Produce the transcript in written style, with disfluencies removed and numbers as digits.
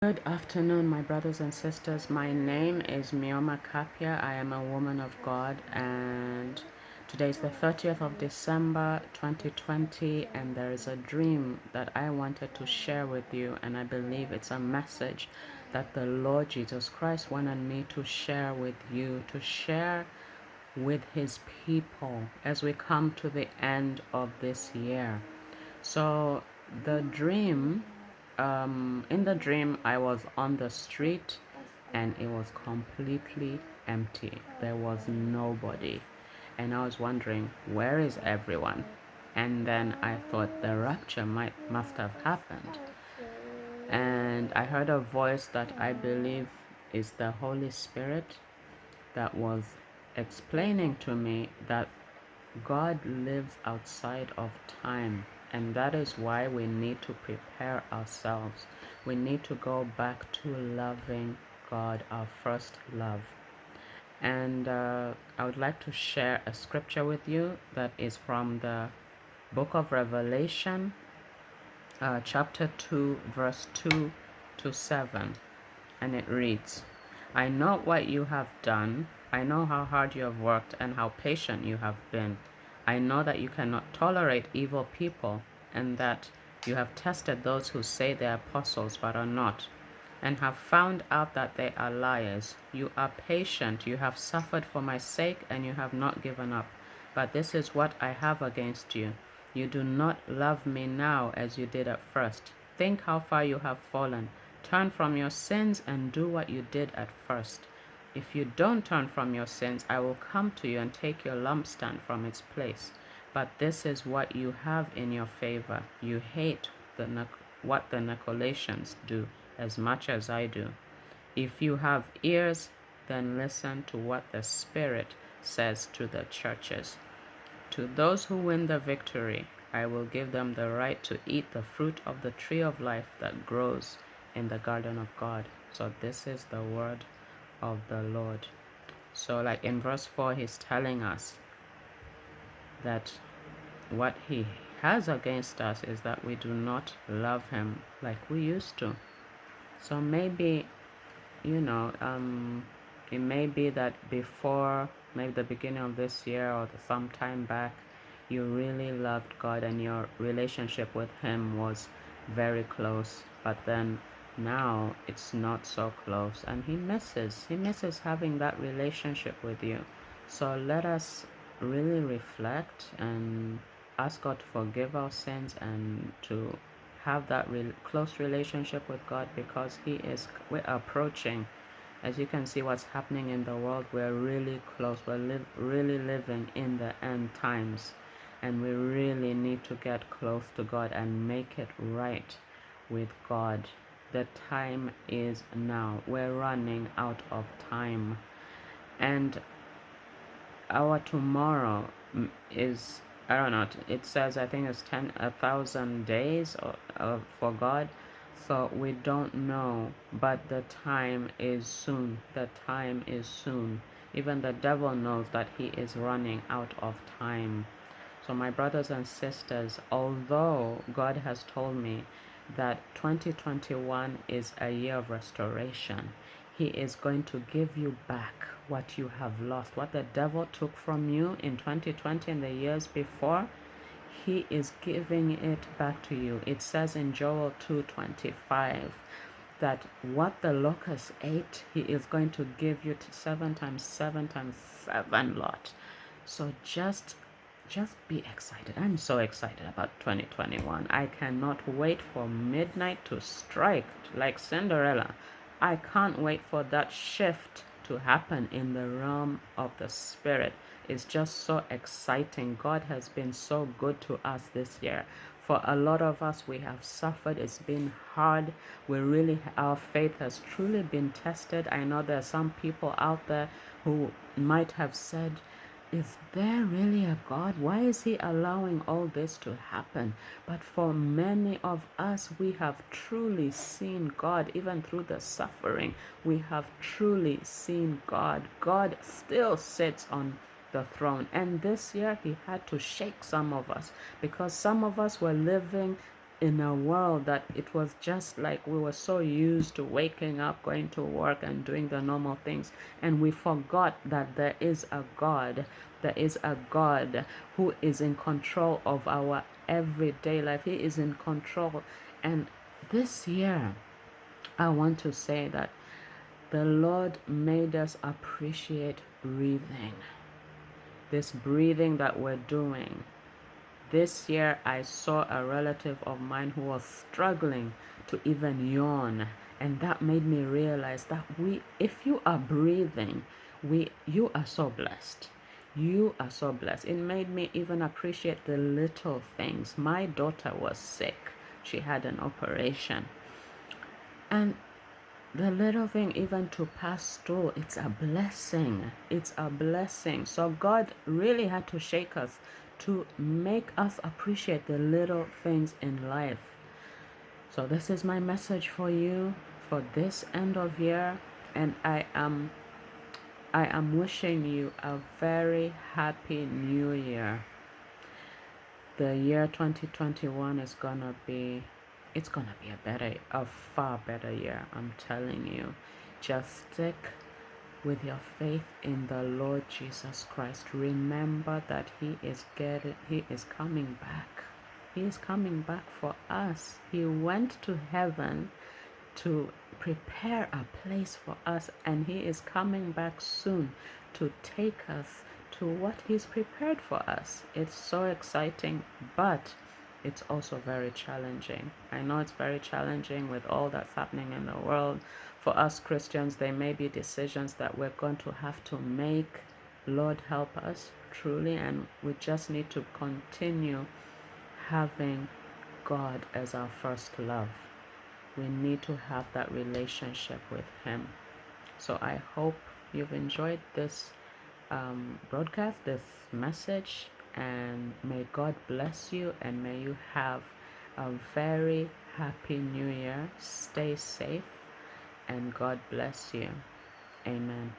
Good afternoon, my brothers and sisters. My name is Mioma Kapia. I am a woman of God, and today is the 30th of December 2020, and there is a dream that I wanted to share with you, and I believe it's a message that the Lord Jesus Christ wanted me to share with you, to share with His people as we come to the end of this year. So, the dream in the dream, I was on the street and it was completely empty. There was nobody. And I was wondering, where is everyone? And then I thought the rapture must have happened. And I heard a voice that I believe is the Holy Spirit that was explaining to me that God lives outside of time, and that is why we need to prepare ourselves. We need to go back to loving God, our first love. And I would like to share a scripture with you that is from the book of Revelation, chapter 2, verse 2 to 7. And it reads, I know what you have done. I know how hard you have worked and how patient you have been. I know that you cannot tolerate evil people and that you have tested those who say they are apostles but are not, and have found out that they are liars. You are patient, you have suffered for my sake, and you have not given up. But this is what I have against you. You do not love me now as you did at first. Think how far you have fallen. Turn from your sins and do what you did at first. If you don't turn from your sins, I will come to you and take your lampstand from its place. But this is what you have in your favor. You hate what the Nicolaitans do as much as I do. If you have ears, then listen to what the Spirit says to the churches. To those who win the victory, I will give them the right to eat the fruit of the tree of life that grows in the garden of God. So this is the word of the Lord. So like in verse 4, he's telling us that what he has against us is that we do not love him like we used to. So maybe, you know, it may be that before maybe the beginning of this year or some time back, you really loved God and your relationship with him was very close, but then now it's not so close, and he misses having that relationship with you. So let us really reflect and ask God to forgive our sins and to have that close relationship with God, because we're approaching. As you can see what's happening in the world, we're really close. We're really living in the end times, and we really need to get close to God and make it right with God. The time is now. We're running out of time, and our tomorrow is, I don't know, it says, I think it's 1,000 days for God. So we don't know, but the time is soon. The time is soon. Even the devil knows that he is running out of time. So my brothers and sisters, although God has told me that 2021 is a year of restoration, he is going to give you back what you have lost. What the devil took from you in 2020 and the years before, he is giving it back to you. It says in Joel 2:25 that what the locust ate, he is going to give you to 7 times 7 lot. So just be excited. I'm so excited about 2021. I cannot wait for midnight to strike like Cinderella. I can't wait for that shift to happen in the realm of the spirit. It's just so exciting. God has been so good to us this year. For a lot of us, we have suffered. It's been hard. Our faith has truly been tested. I know there are some people out there who might have said, is there really a God? Why is he allowing all this to happen? But for many of us, we have truly seen God. Even through the suffering, we have truly seen God. God still sits on the throne. And this year, he had to shake some of us, because some of us were living in a world that it was just like we were so used to waking up, going to work, and doing the normal things. And we forgot that there is a God. There is a God who is in control of our everyday life. He is in control. And this year, I want to say that the Lord made us appreciate breathing. This breathing that we're doing. This year, I saw a relative of mine who was struggling to even yawn, and that made me realize that if you are breathing, you are so blessed. You are so blessed. It made me even appreciate the little things. My daughter was sick. She had an operation. And the little thing, even to pass through, it's a blessing. It's a blessing. So God really had to shake us to make us appreciate the little things in life. So this is my message for you for this end of year, and I am wishing you a very happy new year. The year 2021 is gonna be, it's gonna be a far better year. I'm telling you. Just stick with your faith in the Lord Jesus Christ. Remember that He is coming back. He is coming back for us. He went to heaven to prepare a place for us, and He is coming back soon to take us to what He's prepared for us. It's so exciting, but it's also very challenging. I know it's very challenging with all that's happening in the world. For us Christians, there may be decisions that we're going to have to make. Lord, help us truly, and we just need to continue having God as our first love. We need to have that relationship with Him. So I hope you've enjoyed this broadcast, this message, and may God bless you, and may you have a very happy new year. Stay safe, and God bless you. Amen.